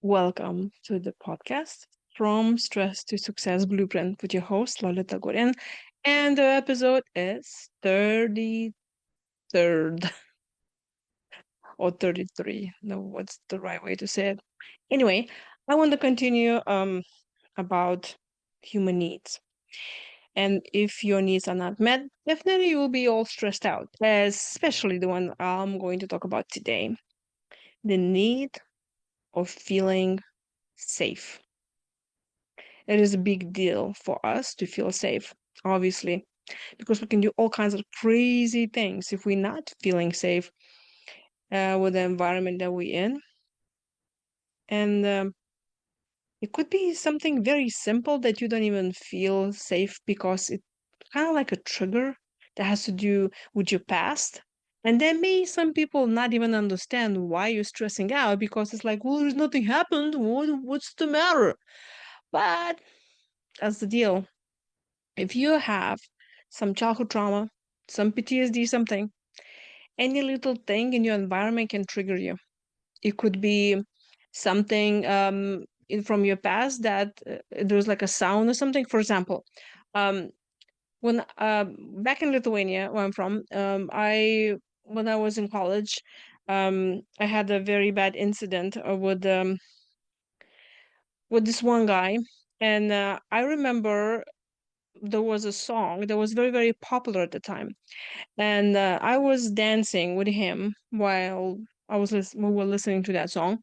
Welcome to the podcast From Stress to Success Blueprint with your host, Lolita. And the episode is 33rd or 33. No, what's the right way to say it? Anyway, I want to continue about human needs. And if your needs are not met, definitely you will be all stressed out, especially the one I'm going to talk about today. The need of feeling safe. It is a big deal for us to feel safe, obviously, because we can do all kinds of crazy things if we're not feeling safe with the environment that we're in. And it could be something very simple that you don't even feel safe because it's kind of like a trigger that has to do with your past. And then may some people not even understand why you're stressing out because it's like, well, there's nothing happened. What's the matter? But that's the deal. If you have some childhood trauma, some PTSD, something, any little thing in your environment can trigger you. It could be something from your past that there's like a sound or something. For example, um, when back in Lithuania, where I'm from, I when I was in college, I had a very bad incident with this one guy, and I remember there was a song that was very very popular at the time, and I was dancing with him while we were listening to that song,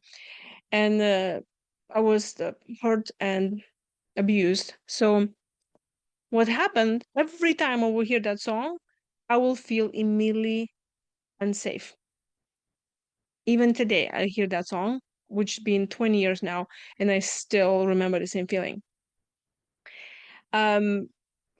and I was hurt and abused. So what happened? Every time I will hear that song, I will feel immediately unsafe. Even today, I hear that song, which has been 20 years now, and I still remember the same feeling. Um,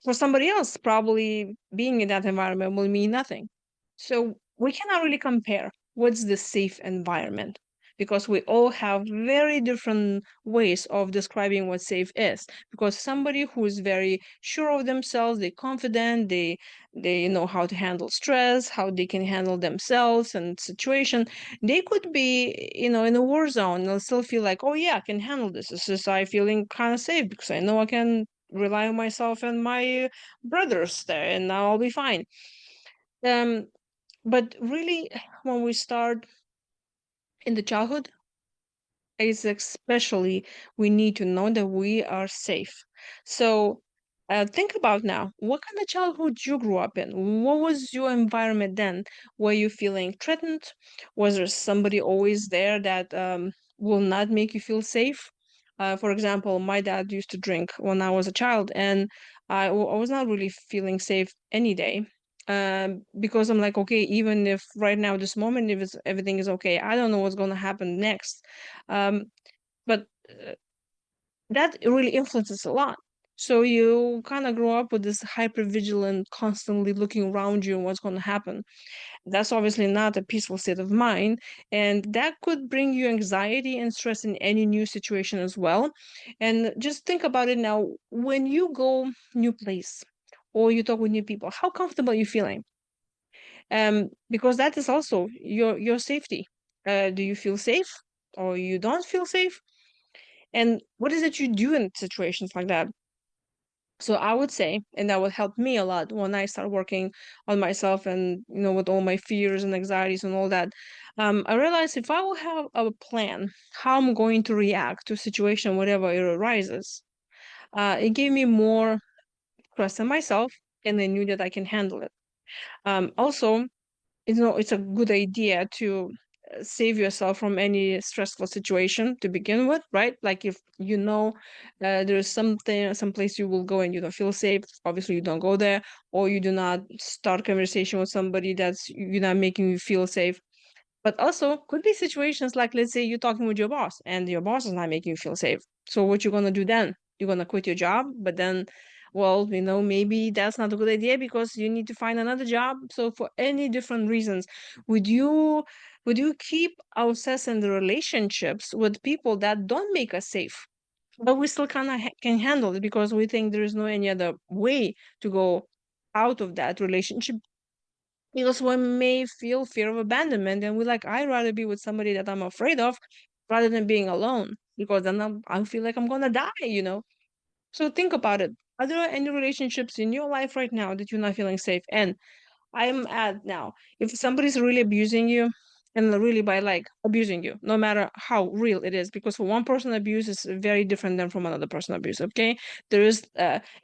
for somebody else, probably being in that environment will mean nothing. So we cannot really compare what's the safe environment because we all have very different ways of describing what safe is. Because somebody who is very sure of themselves, they're confident, they know how to handle stress, how they can handle themselves and situation, they could be, in a war zone. They'll still feel like, oh yeah, I can handle this. This is I feeling kind of safe because I know I can rely on myself and my brothers there, and I'll be fine. Um, but really, when we start in the childhood, is especially we need to know that we are safe. So think about now, what kind of childhood you grew up in? What was your environment then? Were you feeling threatened? Was there somebody always there that will not make you feel safe? For example, my dad used to drink when I was a child, and I was not really feeling safe any day. Because I'm like, okay, even if right now, this moment, if everything is okay, I don't know what's going to happen next. Um, but that really influences a lot. So you kind of grow up with this hyper vigilant, constantly looking around you and what's going to happen. That's obviously not a peaceful state of mind, and that could bring you anxiety and stress in any new situation as well. And just think about it now: when you go new place or you talk with new people, how comfortable are you feeling? Because that is also your safety. Do you feel safe or you don't feel safe? And what is it you do in situations like that? So I would say, and that would help me a lot when I start working on myself and, with all my fears and anxieties and all that. I realized if I will have a plan, how I'm going to react to a situation, whatever it arises, it gave me more trust in myself, and I knew that I can handle it. Also, it's a good idea to save yourself from any stressful situation to begin with, right? Like if there's some place you will go and you don't feel safe, obviously you don't go there, or you do not start conversation with somebody that's you're not making you feel safe. But also could be situations like, let's say you're talking with your boss and your boss is not making you feel safe. So what you're gonna do then? You're gonna quit your job, but then, well, maybe that's not a good idea because you need to find another job. So for any different reasons, would you would you keep ourselves in the relationships with people that don't make us safe? But we still kind of can handle it because we think there is no any other way to go out of that relationship, because we may feel fear of abandonment and we're like, I'd rather be with somebody that I'm afraid of rather than being alone. because then I feel like I'm gonna die. So think about it. Are there any relationships in your life right now that you're not feeling safe? And I'm at now. If somebody's really abusing you, and really by like abusing you, no matter how real it is, because for one person abuse is very different than from another person abuse. Okay, there is,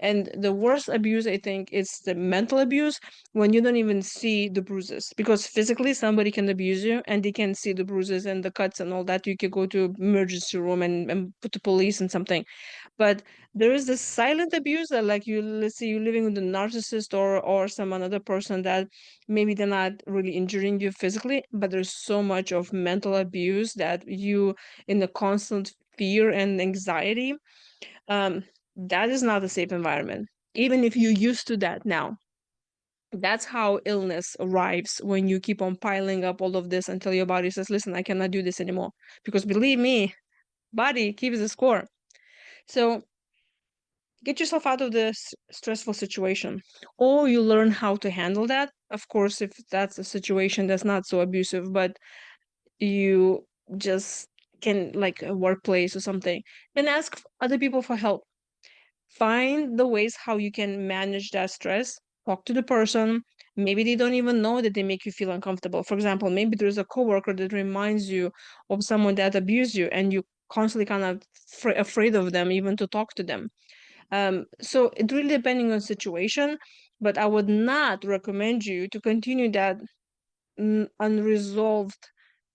and the worst abuse I think is the mental abuse when you don't even see the bruises, because physically somebody can abuse you and they can see the bruises and the cuts and all that. You can go to emergency room and put the police and something, but there is this silent abuse that, like, let's say you're living with a narcissist or some another person that maybe they're not really injuring you physically, but there's so much of mental abuse that you in a constant fear and anxiety. um that is not a safe environment, even if you're used to that now. That's how illness arrives, when you keep on piling up all of this until your body says, listen, I cannot do this anymore. Because believe me, body keeps the score. So get yourself out of this stressful situation, or you learn how to handle that. Of course, if that's a situation that's not so abusive, but you just can, like a workplace or something, then ask other people for help. Find the ways how you can manage that stress. Talk to the person. Maybe they don't even know that they make you feel uncomfortable. For example, maybe there's a coworker that reminds you of someone that abused you, and you constantly kind of afraid of them even to talk to them. So it really depending on situation, but I would not recommend you to continue that unresolved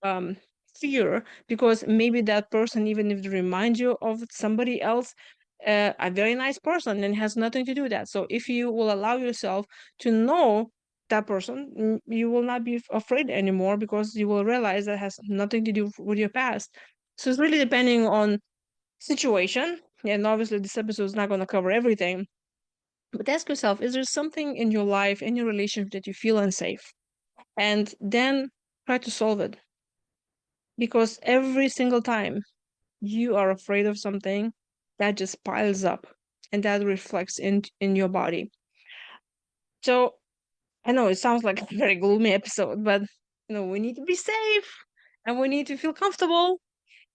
um, fear, because maybe that person, even if they remind you of somebody else, a very nice person, and has nothing to do with that. So if you will allow yourself to know that person, you will not be afraid anymore, because you will realize that has nothing to do with your past. So it's really depending on situation. And obviously, this episode is not going to cover everything. But ask yourself, is there something in your life, in your relationship, that you feel unsafe? And then try to solve it. Because every single time you are afraid of something, that just piles up and that reflects in your body. So I know it sounds like a very gloomy episode, but we need to be safe and we need to feel comfortable.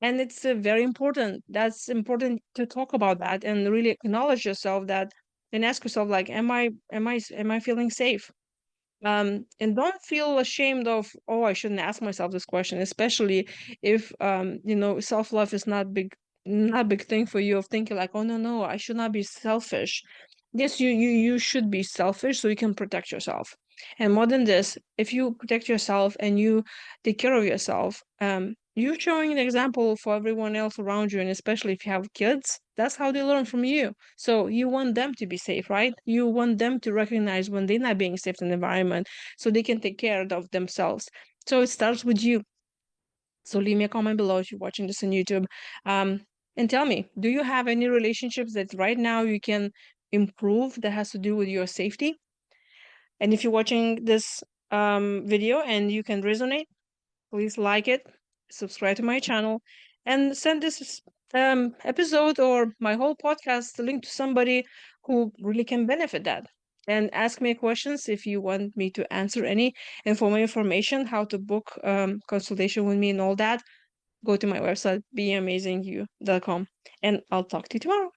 And it's very important. That's important to talk about that and really acknowledge yourself that, and ask yourself, like, am I feeling safe? And don't feel ashamed of, oh, I shouldn't ask myself this question, especially if self-love is not big thing for you, of thinking like, oh, no, I should not be selfish. Yes, you should be selfish so you can protect yourself. And more than this, if you protect yourself and you take care of yourself, you're showing an example for everyone else around you, and especially if you have kids, that's how they learn from you. So you want them to be safe, right? You want them to recognize when they're not being safe in the environment, so they can take care of themselves. So it starts with you. So leave me a comment below if you're watching this on YouTube. And tell me, do you have any relationships that right now you can improve that has to do with your safety? And if you're watching this video and you can resonate, please like it, subscribe to my channel, and send this episode or my whole podcast link to somebody who really can benefit that. And ask me questions if you want me to answer any. And for more information, how to book consultation with me and all that, go to my website, beamazingyou.com. And I'll talk to you tomorrow.